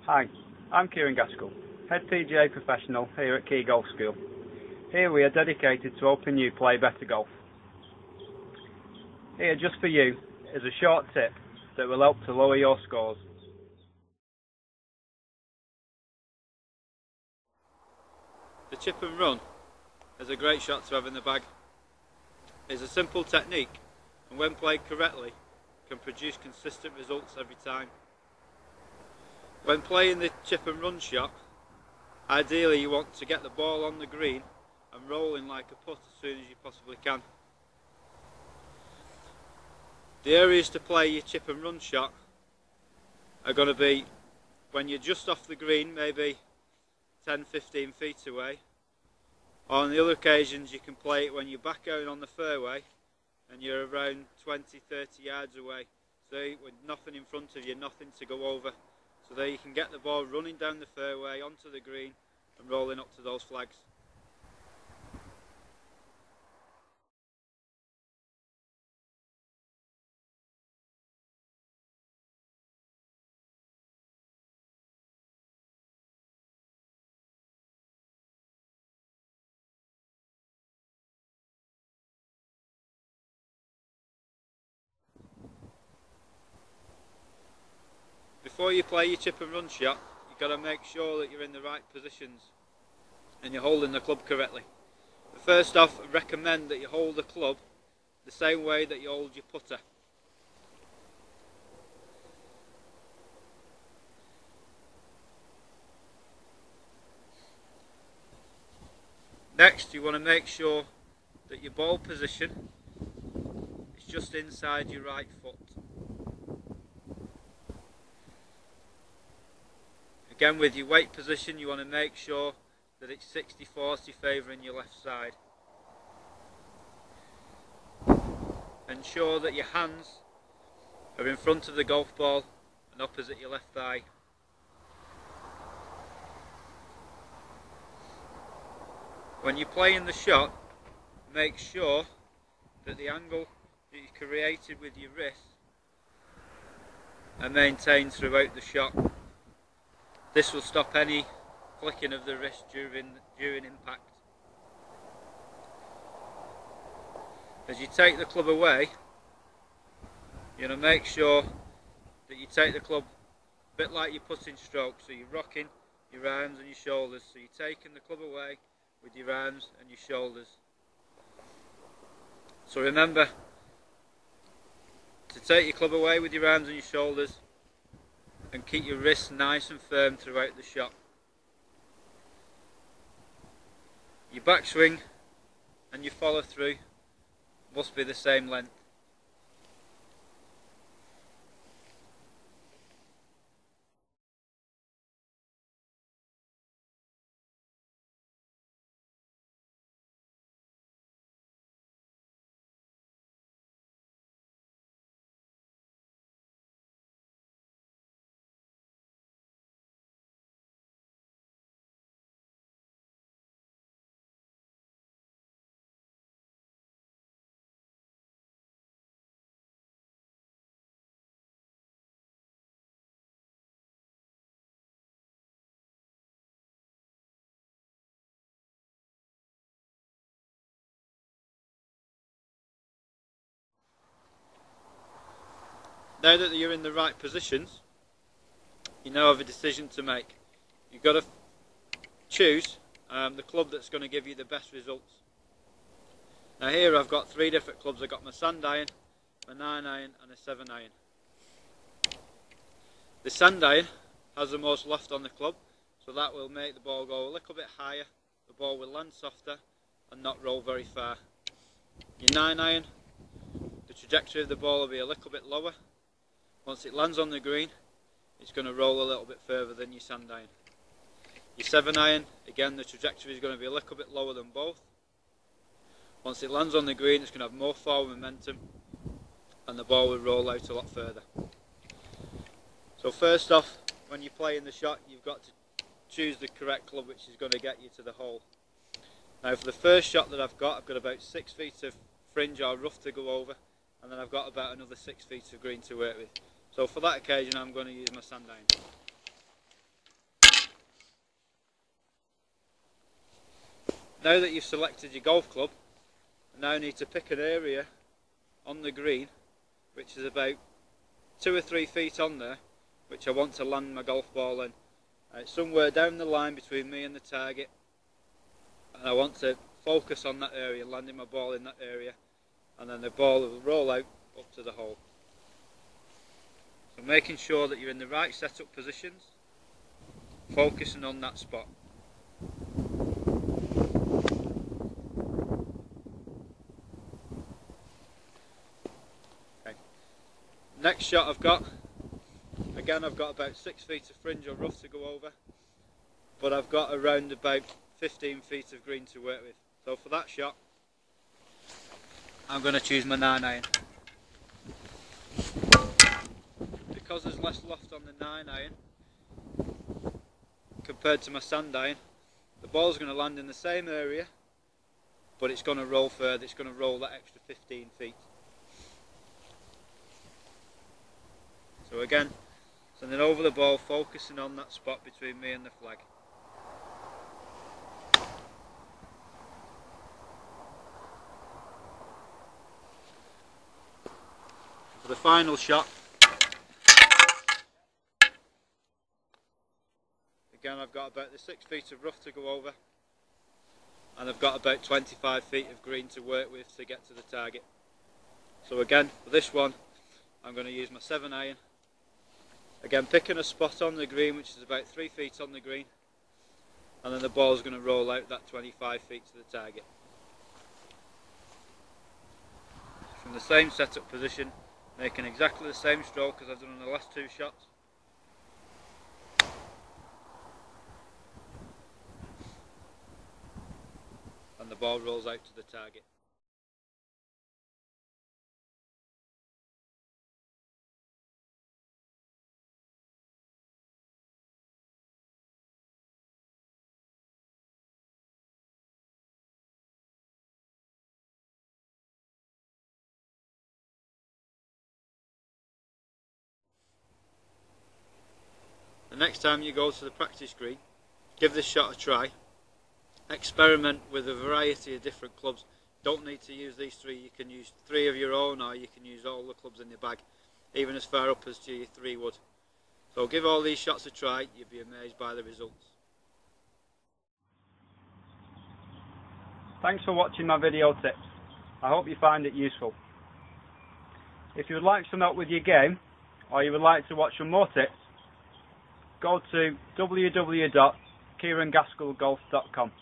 Hi, I'm Kieron Gaskell, Head PGA Professional here at Key Golf School. Here we are dedicated to helping you play better golf. Here just for you is a short tip that will help to lower your scores. The chip and run is a great shot to have in the bag. It's a simple technique and when played correctly can produce consistent results every time. When playing the chip and run shot, ideally you want to get the ball on the green and rolling like a putt as soon as you possibly can. The areas to play your chip and run shot are going to be when you're just off the green, maybe 10-15 feet away. Or on the other occasions you can play it when you're back going on the fairway and you're around 20-30 yards away. So with nothing in front of you, nothing to go over. So there you can get the ball running down the fairway onto the green and rolling up to those flags. Before you play your chip and run shot, you've got to make sure that you're in the right positions and you're holding the club correctly. But first off, I recommend that you hold the club the same way that you hold your putter. Next, you want to make sure that your ball position is just inside your right foot. Again, with your weight position, you want to make sure that it's 60-40 favouring your left side. Ensure that your hands are in front of the golf ball and opposite your left thigh. When you're playing the shot, make sure that the angle that you created with your wrist are maintained throughout the shot. This will stop any flicking of the wrist during impact. As you take the club away, you're going to make sure that you take the club a bit like your putting stroke, so you're rocking your arms and your shoulders, so you're taking the club away with your arms and your shoulders. So remember to take your club away with your arms and your shoulders and keep your wrists nice and firm throughout the shot. Your backswing and your follow through must be the same length. Now that you're in the right positions, you now have a decision to make. You've got to choose the club that's going to give you the best results. Now here I've got three different clubs. I've got my sand iron, my 9 iron and a 7 iron. The sand iron has the most loft on the club, so that will make the ball go a little bit higher, the ball will land softer and not roll very far. Your 9 iron, the trajectory of the ball will be a little bit lower. Once it lands on the green, it's going to roll a little bit further than your sand iron. Your 7 iron, again the trajectory is going to be a little bit lower than both. Once it lands on the green, it's going to have more forward momentum and the ball will roll out a lot further. So first off, when you're playing the shot, you've got to choose the correct club which is going to get you to the hole. Now for the first shot that I've got about 6 feet of fringe or rough to go over, and then I've got about another 6 feet of green to work with. So for that occasion I'm going to use my sand iron. Now that you've selected your golf club, I now need to pick an area on the green which is about 2 or 3 feet on there, which I want to land my golf ball in. It's somewhere down the line between me and the target, and I want to focus on that area, landing my ball in that area, and then the ball will roll out up to the hole. So making sure that you're in the right setup positions, focusing on that spot. Okay. Next shot I've got, again I've got about 6 feet of fringe or rough to go over, but I've got around about 15 feet of green to work with. So for that shot, I'm going to choose my 9-iron. Because there's less loft on the 9-iron compared to my sand iron, the ball's going to land in the same area, but it's going to roll further, it's going to roll that extra 15 feet. So again, sending over the ball, focusing on that spot between me and the flag. For the final shot, again I've got about the 6 feet of rough to go over, and I've got about 25 feet of green to work with to get to the target. So again, for this one, I'm going to use my 7-iron. Again, picking a spot on the green which is about 3 feet on the green, and then the ball is going to roll out that 25 feet to the target. From the same setup position, making exactly the same stroke as I've done in the last 2 shots. And the ball rolls out to the target. The next time you go to the practice green, give this shot a try. Experiment with a variety of different clubs. Don't need to use these 3, you can use 3 of your own, or you can use all the clubs in your bag, even as far up as to your 3 wood. So give all these shots a try, you'll be amazed by the results. Thanks for watching my video tips. I hope you find it useful. If you would like some help with your game, or you would like to watch some more tips, go to www.KieronGaskellGolf.com.